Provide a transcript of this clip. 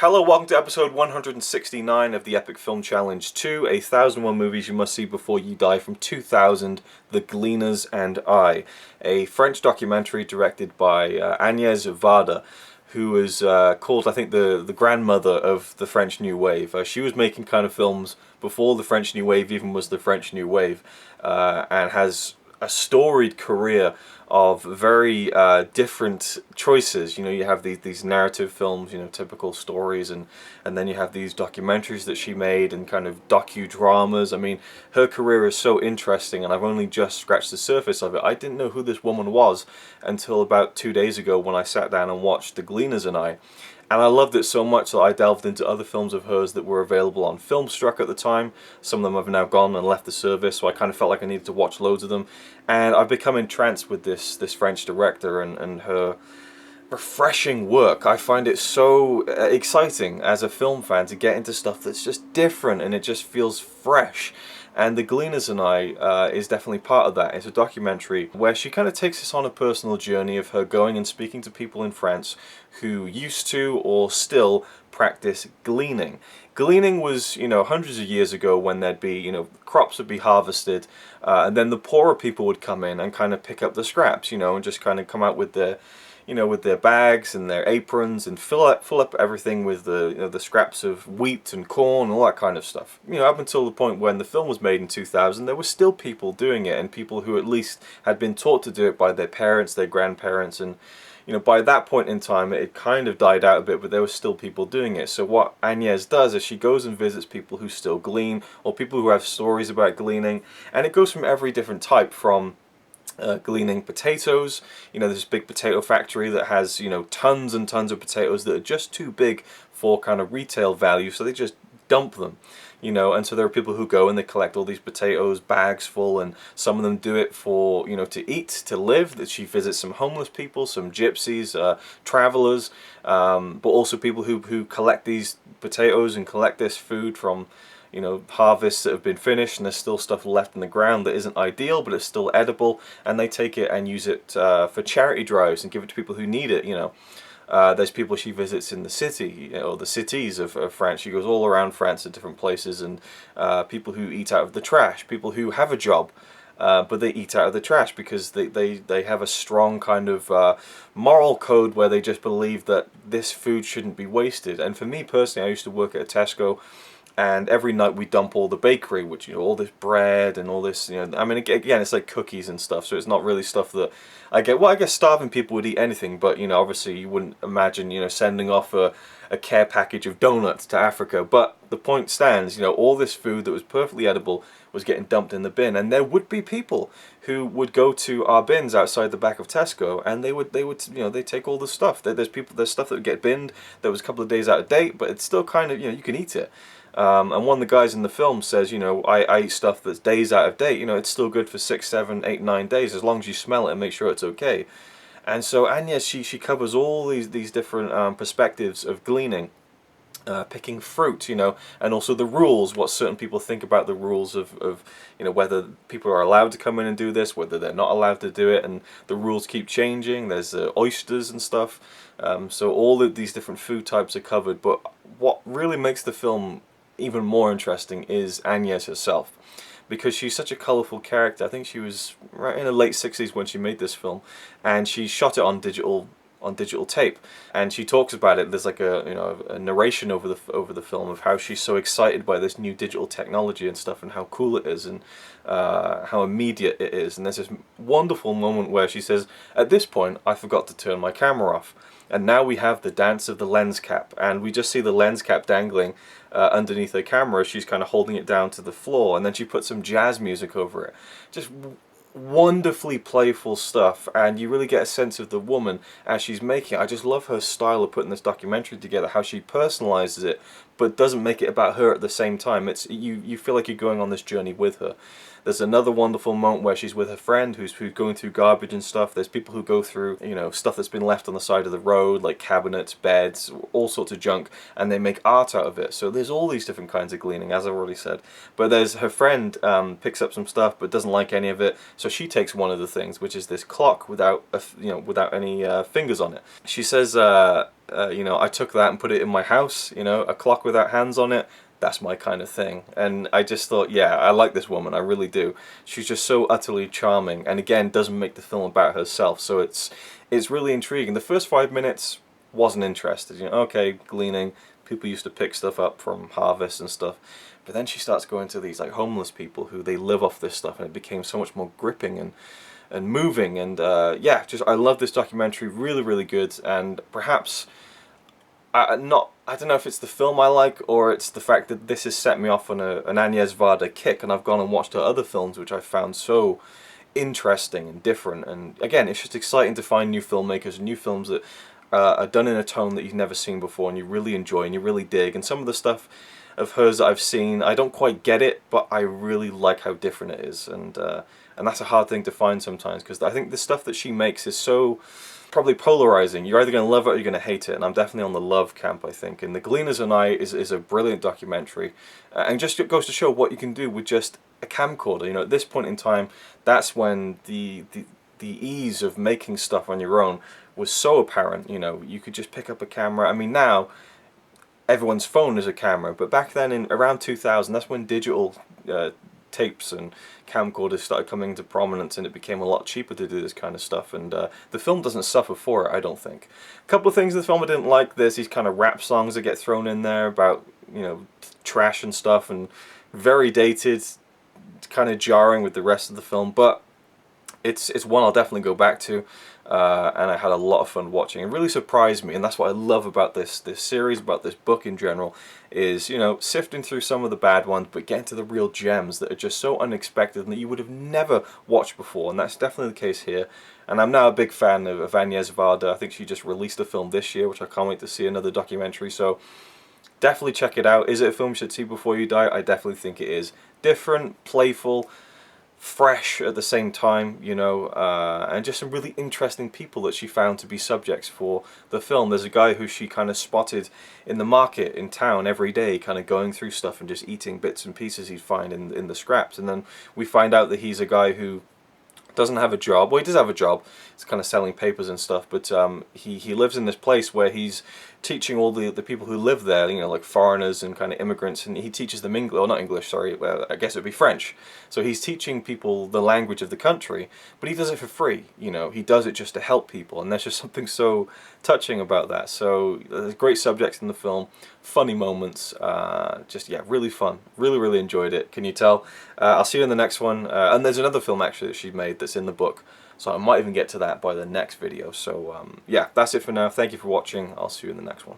Hello, welcome to episode 169 of the Epic Film Challenge 2, 1001 movies you must see before you die from 2000, The Gleaners and I, a French documentary directed by Agnès Varda, who is called, I think, the grandmother of the French New Wave. She was making kind of films before the French New Wave even was the French New Wave, and has a storied career of very different choices. You know, you have these narrative films, you know, typical stories, and then you have these documentaries that she made and kind of docudramas. I mean, her career is so interesting, and I've only just scratched the surface of it. I didn't know who this woman was until about 2 days ago when I sat down and watched The Gleaners and I. And I loved it so much that I delved into other films of hers that were available on Filmstruck at the time. Some of them have now gone and left the service, so I kind of felt like I needed to watch loads of them. And I've become entranced with this French director and her refreshing work. I find it so exciting as a film fan to get into stuff that's just different and it just feels fresh. And The Gleaners and I is definitely part of that. It's a documentary where she kind of takes us on a personal journey of her going and speaking to people in France who used to or still practice gleaning. Gleaning was, you know, hundreds of years ago when there'd be, you know, crops would be harvested, and then the poorer people would come in and kind of pick up the scraps, you know, and just kind of come out with their, you know, with their bags and their aprons and fill up everything with the, you know, the scraps of wheat and corn and all that kind of stuff. You know, up until the point when the film was made in 2000, there were still people doing it, and people who at least had been taught to do it by their parents, their grandparents, and you know, by that point in time it kind of died out a bit, but there were still people doing it. So what Agnès does is she goes and visits people who still glean, or people who have stories about gleaning, and it goes from every different type, from gleaning potatoes. You know, there's this big potato factory that has, you know, tons and tons of potatoes that are just too big for kind of retail value, so they just dump them, you know. And so there are people who go and they collect all these potatoes, bags full, and some of them do it for, you know, to eat, to live. That she visits some homeless people, some gypsies, travelers, but also people who collect these potatoes and collect this food from, you know, harvests that have been finished, and there's still stuff left in the ground that isn't ideal, but it's still edible, and they take it and use it for charity drives and give it to people who need it, you know. There's people she visits in the city, you know, the cities of France. She goes all around France at different places, and people who eat out of the trash, people who have a job, but they eat out of the trash because they have a strong kind of moral code where they just believe that this food shouldn't be wasted. And for me personally, I used to work at a Tesco, and every night we dump all the bakery, which, you know, all this bread and all this, you know, I mean, again, it's like cookies and stuff, so it's not really stuff that I get. Well, I guess starving people would eat anything, but, you know, obviously you wouldn't imagine, you know, sending off a care package of donuts to Africa. But the point stands, you know, all this food that was perfectly edible was getting dumped in the bin, and there would be people who would go to our bins outside the back of Tesco, and they would, you know, they take all the stuff. There's stuff that would get binned that was a couple of days out of date, but it's still kind of, you know, you can eat it. And one of the guys in the film says, you know, I eat stuff that's days out of date. You know, it's still good for 6, 7, 8, 9 days as long as you smell it and make sure it's okay. And so Agnès, she covers all these different perspectives of gleaning, picking fruit, you know, and also the rules, what certain people think about the rules of, you know, whether people are allowed to come in and do this, whether they're not allowed to do it, and the rules keep changing. There's oysters and stuff, so all of these different food types are covered. But what really makes the film even more interesting is Agnès herself, because she's such a colourful character. I think she was right in the late 60s when she made this film, and she shot it on digital tape, and she talks about it. There's like a, you know, a narration over the film of how she's so excited by this new digital technology and stuff, and how cool it is, and how immediate it is. And there's this wonderful moment where she says, "At this point, I forgot to turn my camera off, and now we have the dance of the lens cap," and we just see the lens cap dangling underneath her camera. She's kind of holding it down to the floor, and then she puts some jazz music over it. Just wonderfully playful stuff, and you really get a sense of the woman as she's making it. I just love her style of putting this documentary together, how she personalizes it but doesn't make it about her at the same time. It's you feel like you're going on this journey with her. There's another wonderful moment where she's with her friend who's going through garbage and stuff. There's people who go through, you know, stuff that's been left on the side of the road, like cabinets, beds, all sorts of junk, and they make art out of it. So there's all these different kinds of gleaning, as I've already said. But there's her friend picks up some stuff but doesn't like any of it, so she takes one of the things, which is this clock without any fingers on it. She says you know, I took that and put it in my house. You know, a clock without hands on it. That's my kind of thing. And I just thought, yeah, I like this woman. I really do. She's just so utterly charming. And again, doesn't make the film about herself. So it's really intriguing. The first 5 minutes wasn't interested. You know, okay, gleaning. People used to pick stuff up from harvest and stuff. But then she starts going to these like homeless people who they live off this stuff, and it became so much more gripping and moving. And yeah, just I love this documentary. Really, really good. And perhaps I don't know if it's the film I like, or it's the fact that this has set me off on an Agnès Varda kick, and I've gone and watched her other films, which I found so interesting and different. And again, it's just exciting to find new filmmakers and new films that are done in a tone that you've never seen before, and you really enjoy and you really dig. And some of the stuff of hers that I've seen, I don't quite get it, but I really like how different it is. And that's a hard thing to find sometimes, because I think the stuff that she makes is so probably polarizing. You're either going to love it or you're going to hate it, and I'm definitely on the love camp, I think. And The Gleaners and I is a brilliant documentary, and just it goes to show what you can do with just a camcorder. You know, at this point in time, that's when the ease of making stuff on your own was so apparent. You know, you could just pick up a camera. I mean, now everyone's phone is a camera, but back then in around 2000, that's when digital tapes and camcorders started coming into prominence, and it became a lot cheaper to do this kind of stuff. And the film doesn't suffer for it, I don't think. A couple of things in the film I didn't like. There's these kind of rap songs that get thrown in there about, you know, trash and stuff, and very dated, kind of jarring with the rest of the film. But it's one I'll definitely go back to, and I had a lot of fun watching. It really surprised me, and that's what I love about this series, about this book in general, is, you know, sifting through some of the bad ones, but getting to the real gems that are just so unexpected and that you would have never watched before. And that's definitely the case here. And I'm now a big fan of Agnès Varda. I think she just released a film this year, which I can't wait to see, another documentary. So definitely check it out. Is it a film you should see before you die? I definitely think it is. Different, playful, fresh at the same time, you know, and just some really interesting people that she found to be subjects for the film. There's a guy who she kind of spotted in the market in town every day, kind of going through stuff and just eating bits and pieces he'd find in the scraps. And then we find out that he's a guy who doesn't have a job. Well, he does have a job. He's kind of selling papers and stuff, but he lives in this place where he's teaching all the people who live there, you know, like foreigners and kind of immigrants, and he teaches them English, or not English, sorry, well, I guess it would be French. So he's teaching people the language of the country, but he does it for free, you know, he does it just to help people, and there's just something so touching about that. So there's great subjects in the film, funny moments, just, yeah, really fun. Really, really enjoyed it, can you tell? I'll see you in the next one, and there's another film actually that she made that's in the book, so I might even get to that by the next video. So yeah, that's it for now. Thank you for watching. I'll see you in the next one.